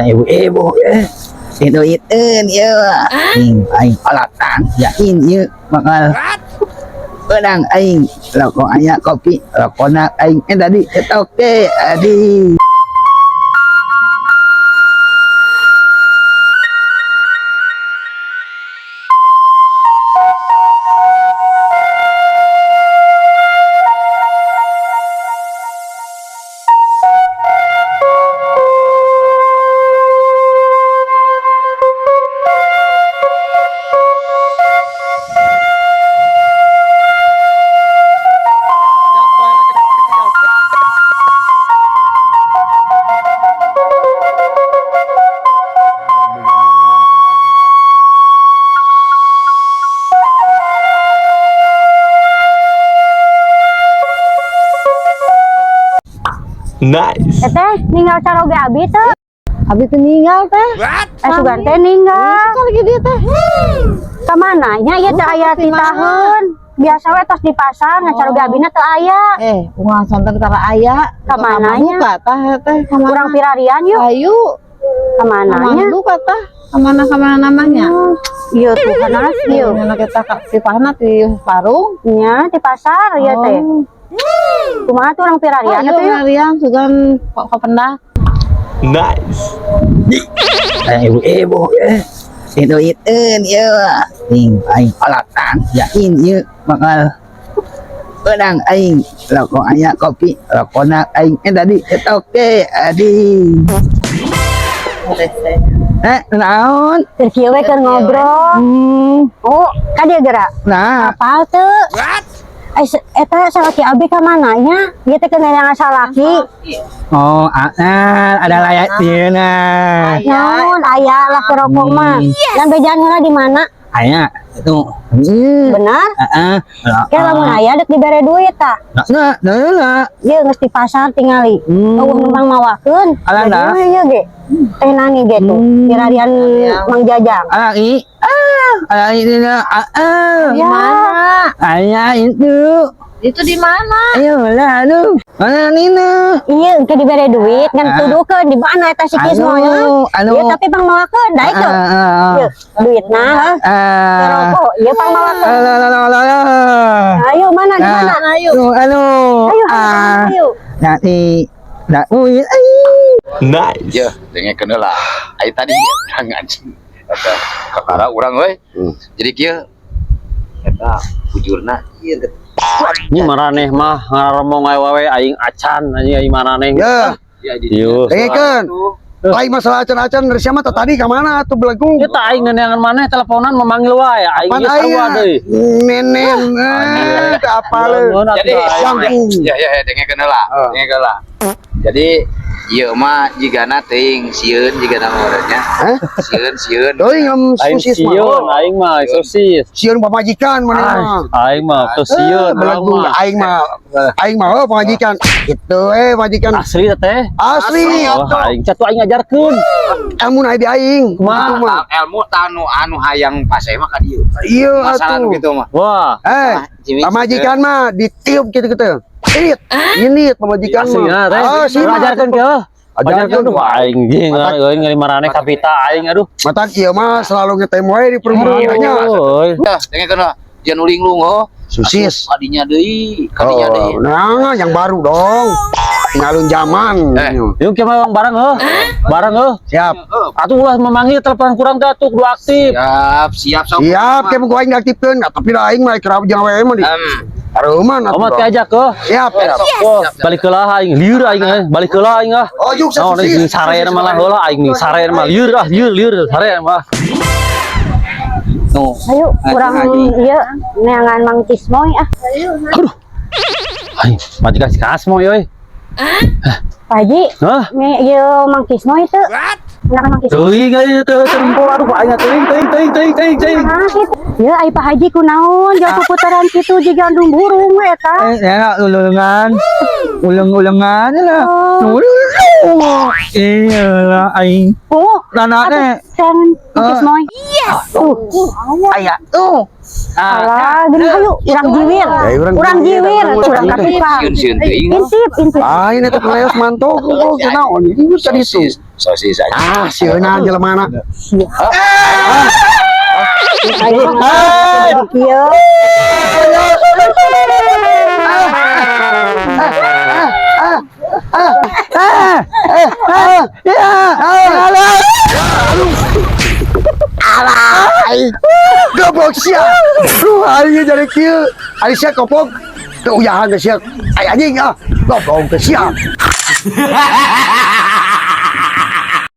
ibu-ibu itu ya aing alatan yakin ya bakal pedang aing rokok aya kopi rokona aing tadi oke adi. Nice. Teh ninggal caroge abi teh. Abi teh ninggal teh. Sugan teh ninggal. Lagi dia teh. Kemana nya ieu teh aya ti taheun. Biasa we tos di pasar ngacaroge abina teh aya. Bunga santen tara aya. Kemana nya? Buka teh Kurang pirarian yuk. Ayu. Kemana nya? Buka teh. Kemana namanya? Ieu tuh kana ieu. Nya kita si pahna ti parung. Nya di pasar ieu teh. Kumaha tuh orang pirarian Ayo teh? pirarian sugan kok pendak. Nice. Ibu-ibu itu ya aing alatan yakin ya bakal pedang aing rokok aya kopi rokona aing tadi oke adi. Naon Keur kieu we keur ngobrol. Oh, ka dieu geura. nah Apal teu? Eta salaki abi ka mana nya? Ieu teh kenerangan salaki. oh ada layak tieuna Naon aya lah kerokok mah. Dan bejaan heula di mana? aya itu Benar? Kira lamun aya dek dibere duit tah. nah Ieu geus di pasar tingali. Eueuh numpang mawakeun. Alanda. Ieu ge. Teh nani ge tuh. Pirarian Mang Jajang. alai ini Ya. aya itu Itu di mana? ayo lah aduh mana Nina Ieu ke dibere duit ngan tuduhkeun di mana eta si Kismo nya. Ieu tapi pang mawakeun da itu. Ieu duitna kerokok ieu pang mawakeun. Ayo mana di mana? Ayo. Ayo. Ayo. nanti dak Nice. Ya, dengan kenal lah. Ayo tadi orang anjing. Kata kakara orang we. Jadi kieu eta bujurna ieu Ini maraneh mah ngaromong wae aing acan aing maraneh. Ya, Ieu. dengekeun. Lain masalah acan-acan dari siapa tadi ke mana tuh belagu? Kita aing neneangan maneh teleponan memanggil wae aing Pan geus sarua aya deui. nenen apa le? Jadi ya dengan kenal lah. Dengan kenal lah. Jadi ieu mah jigana teuing sieun jigana urangnya. Sieun. Doi ngam Aing sosis sieun mah. aing mah sosis. Sieun pamajikan mana mah. Aing mah teu sieun Belagu aing mah pamajikan. Itu pamajikan asli teh. asli. Oh aing catu aing ngajarkeun. Ilmu na di aing. Kumaha? Itu mah. Ilmu anu hayang pase mah ka dieu. Iya Masalah atuh. gitu mah. Wah, Pamajikan mah ditiup gitu. Ini pamajikan aslinya teh. mah. Ajarkeun ke. Ajarkeun Ajarkeun. aing ge ngali maraneh kapita aing aduh. Mata kieu mah selalu ngetem wae di perumahannya. Euy. Ya, dengan kenal. Jangan uling lu oh. Susis. Kadinya deui, kadinya deui. Nah, yang baru dong. Tinggalin zaman. Yuk kita bareng bareng Siap. atuh ulah memanggil telepon kurang teh atuh kudu aktif. Siap sok. Siap, kayak gua aing diaktifkeun. Tapi da aing mah kerap jeung we mah di. Areuman atuh. Oma teh ajak ke. Siap. Balik heula aing, lieur aing balik heula aing ah. Oh, juk Naon aing sarean malah heula aing sarean mah lieur sarean mah. Tuh. Ayo kurang ieu neangan Mang Kismoy ah. Aduh. Aing majikan si Kasmo euy. Pak Haji, Hah? ieu Mang Kismoy teu. Anak Mang Kismoy. Teuing aing teu terempul aduh aing teuing. Nah, gitu. Ya, ai Pak Haji kunaon jauh putaran kitu jiga andung burung we eta. ya ulang-ulangan lah iya lah aing Oh, nanaknya. Sen, kikis moy. Ayah tuh. Alah, gini ayo, urang jiwir. Urang jiwir, urang kapipa. Siun teuing. Intip. Ah, ini tuh keleos mantok. Kumpul kenaon. Ini tadi itu. Sosis aja. Ah, sieuna jelema mana? Ayo, kieu. Goblok sia. Aing jadi kieu. Ari sia kopok. Keuyahan ge sia. Ai anjing ah. Goblok ge sia.